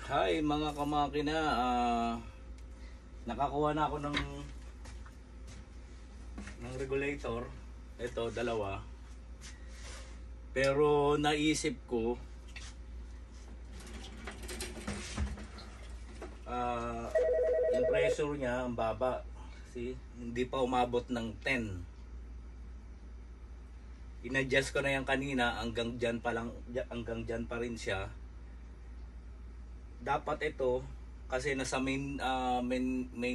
Hi mga kamakina, nakakuha na ako ng regulator. Ito, dalawa. Pero naisip ko, yung pressure niya ang baba. See, hindi pa umabot ng 10. In-adjust ko na yan kanina, hanggang dyan pa rin siya. Dapat ito, kasi nasa main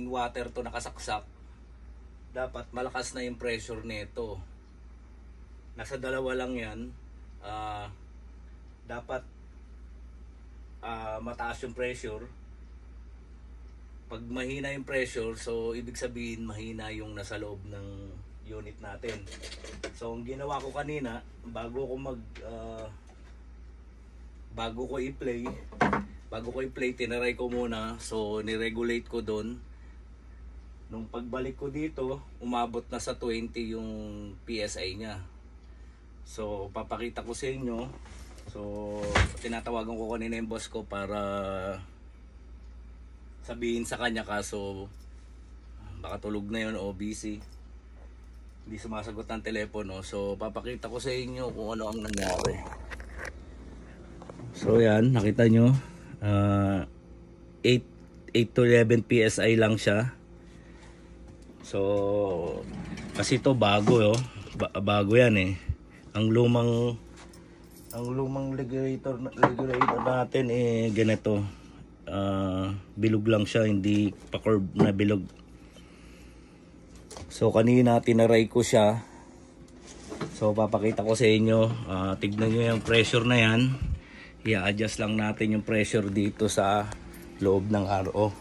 water to nakasaksak, dapat malakas na yung pressure nito. Nasa dalawa lang yan. Dapat mataas yung pressure. Pag mahina yung pressure, so ibig sabihin mahina yung nasa loob ng unit natin. So ang ginawa ko kanina, bago ko i-play, tinaray ko muna. So ni-regulate ko doon. Nung pagbalik ko dito, umabot na sa 20 yung PSI niya. So papakita ko sa inyo. So tinatawagan ko kanina yung boss ko para sabihin sa kanya, kaso baka tulog na yun o busy, hindi sumasagot ng telepono. So papakita ko sa inyo kung ano ang nangyari. So yan, nakita nyo, 8 to 11 PSI lang siya. So kasi ito bago, bago yan eh. Ang lumang regulator natin eh ganito. Bilog lang siya, hindi pa curve na bilog. So kanina tinaray ko siya. So papakita ko sa inyo. Tignan nyo yung pressure na yan. I-adjust lang natin yung pressure dito sa loob ng RO.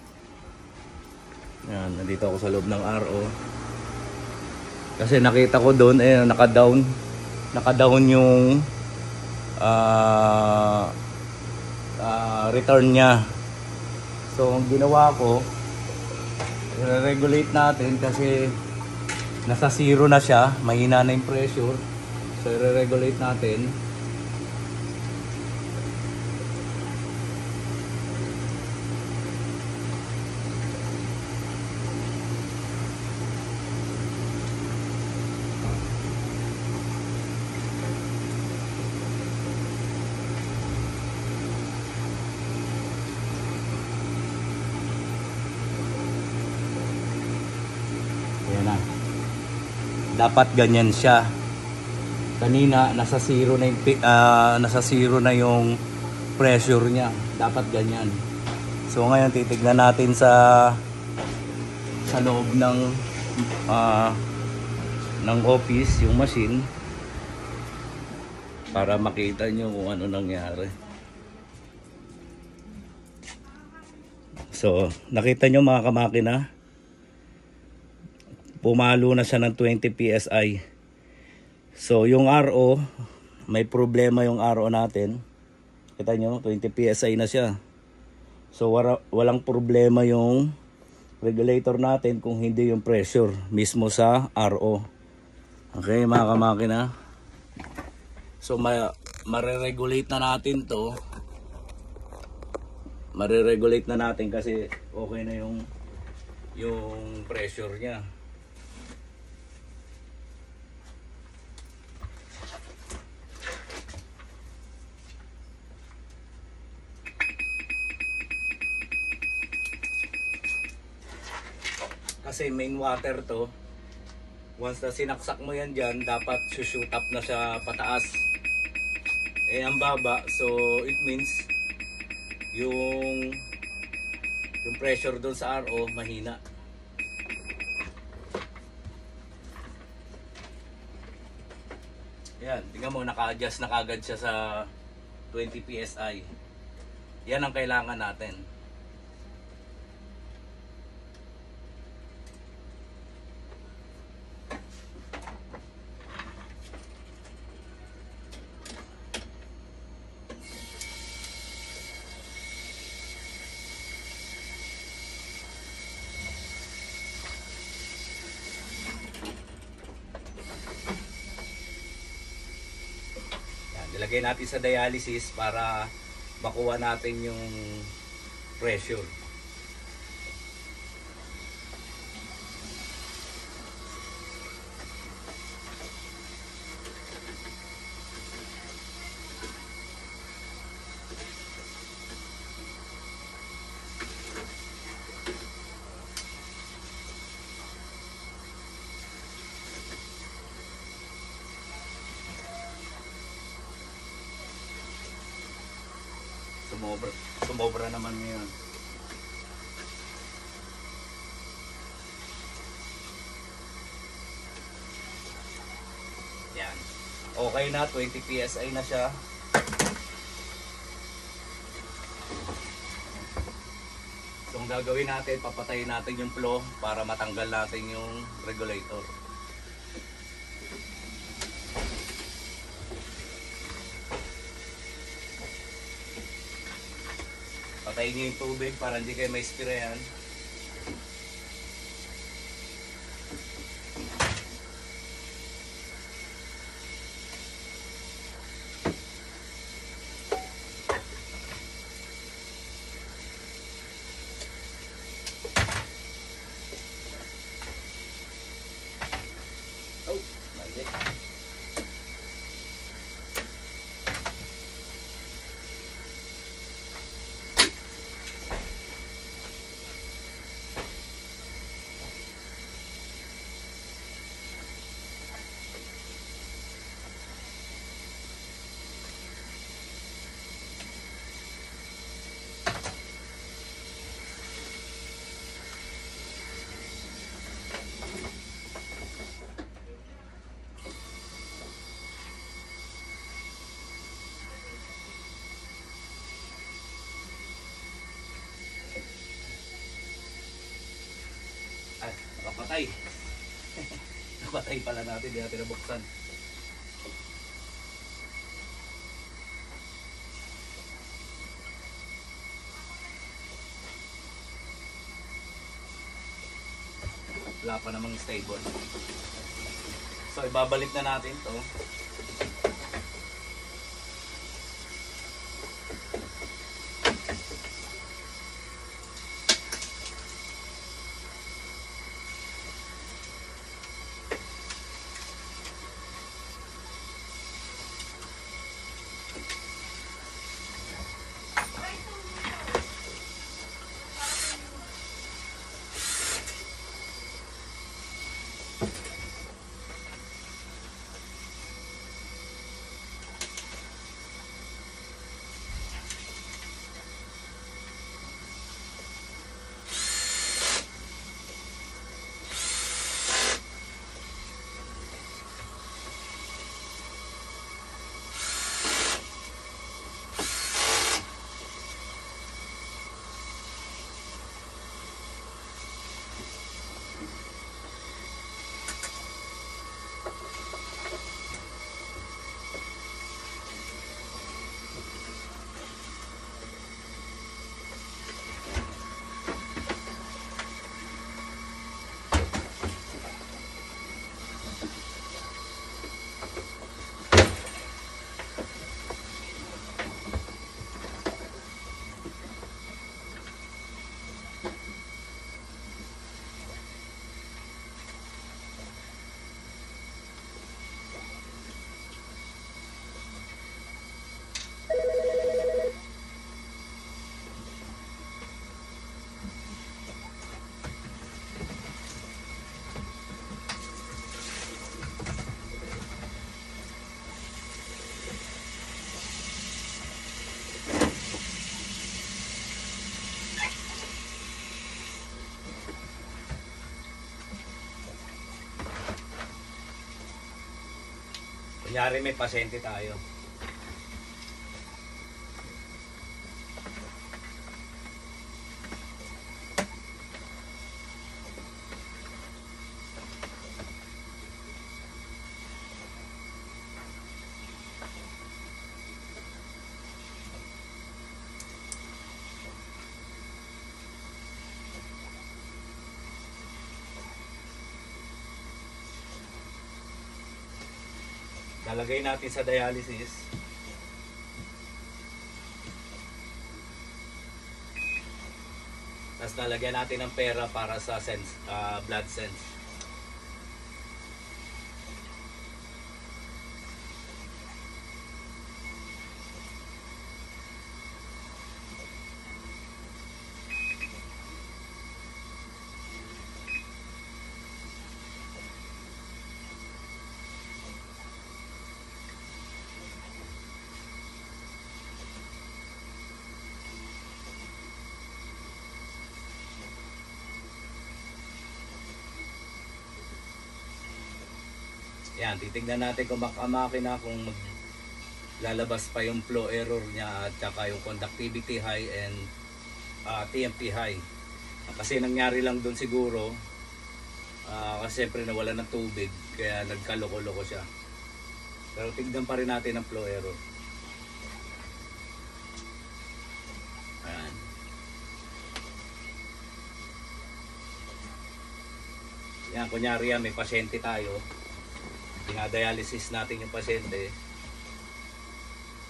Yan, nandito ako sa loob ng RO. Kasi nakita ko doon naka-down yung return niya. So ang ginawa ko, i-regulate natin kasi nasa zero na siya, mahina na yung pressure. So i-regulate natin. Ayan na. Dapat ganyan siya. Kanina nasa zero na yung pressure niya. Dapat ganyan. So ngayon titignan natin sa loob ng office yung machine para makita nyo kung ano nangyari. So nakita nyo mga kamakina, pumalo na siya ng 20 PSI. So yung RO, may problema yung RO natin. Kita nyo, 20 PSI na siya. So walang problema yung regulator natin kung hindi yung pressure mismo sa RO. Okay mga kamakina. So mare-regulate na natin to. Mare-regulate na natin kasi okay na yung pressure niya. Kasi main water to, once na sinaksak mo yan dyan, dapat shoot up na siya pataas. Eh ang baba, so it means yung pressure doon sa RO mahina. Yan, tingnan mo, naka-adjust na kagad siya sa 20 PSI. Yan ang kailangan natin. Ilagay natin sa dialysis para makuha natin yung pressure. Sumobra naman ngayon. Yan. Okay na, 20 PSI na siya. So ang gagawin natin, papatayin natin yung flow para matanggal natin yung regulator. Patayin nyo yung tubig para hindi kayo ma-sprayan. Oh, mali. Ay, nakapatay. Napatay pala natin, di natin nabuksan. Wala pa namang stable. So ibabalik na natin to. Kunyari may pasyente tayo. Lalagay natin sa dialysis. Tapos nalagyan natin ng pera para sa sense, blood sense. Yan, titignan natin kung makina kung lalabas pa yung flow error niya at saka yung conductivity high and TMP high. Kasi nangyari lang doon siguro kasi siyempre nawala ng tubig kaya nagkaloko-loko siya. Pero tignan pa rin natin ang flow error. Ayan. Yan, kunyari yan, may pasyente tayo. Dinadialysis natin yung pasyente.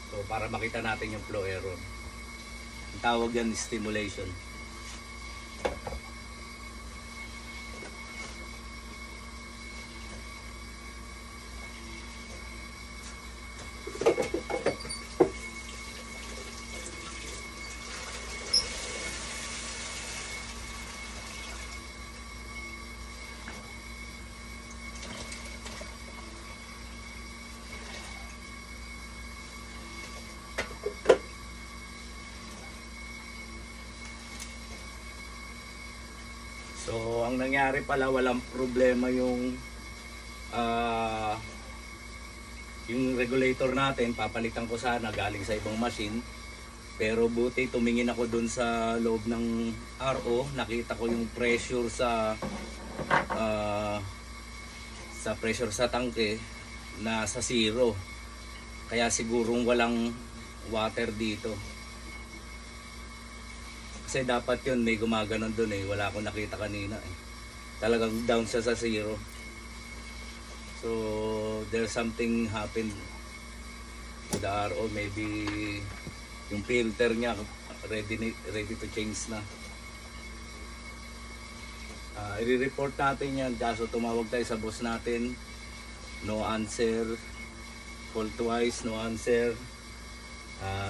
So para makita natin yung flow error. Ang tawag yan stimulation. So, ang nangyari pala, walang problema yung regulator natin. Papalitan ko sana, galing sa ibang machine. Pero buti tumingin ako dun sa loob ng RO. Nakita ko yung pressure sa pressure sa tangke na sa zero. Kaya sigurong walang water dito. Kasi dapat yun, may gumaganon dun eh. Wala akong nakita kanina eh. Talagang down siya sa zero. So, there's something happened to the RO. Maybe yung filter niya ready to change na. I-report natin yan. Kaso tumawag tayo sa boss natin. No answer. Call twice, no answer.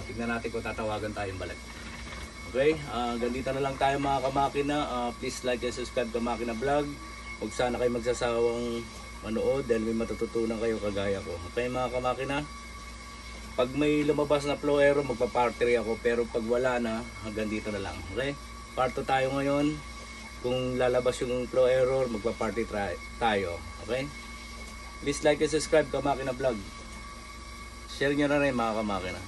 Tignan natin kung tatawagan tayong balik. Okay, ganito na lang tayo mga kamakina. Please like and subscribe Kamakina Vlog. Huwag sana kayo magsasawang manood dahil may matututunan kayo kagaya ko. Okay mga kamakina, pag may lumabas na flow error magpa-part 3 ako, pero pag wala na, hanggang dito na lang. Okay, part 2 tayo ngayon. Kung lalabas yung flow error magpa-part 3 tayo. Okay, please like and subscribe Kamakina Vlog. Share nyo na rin mga kamakina.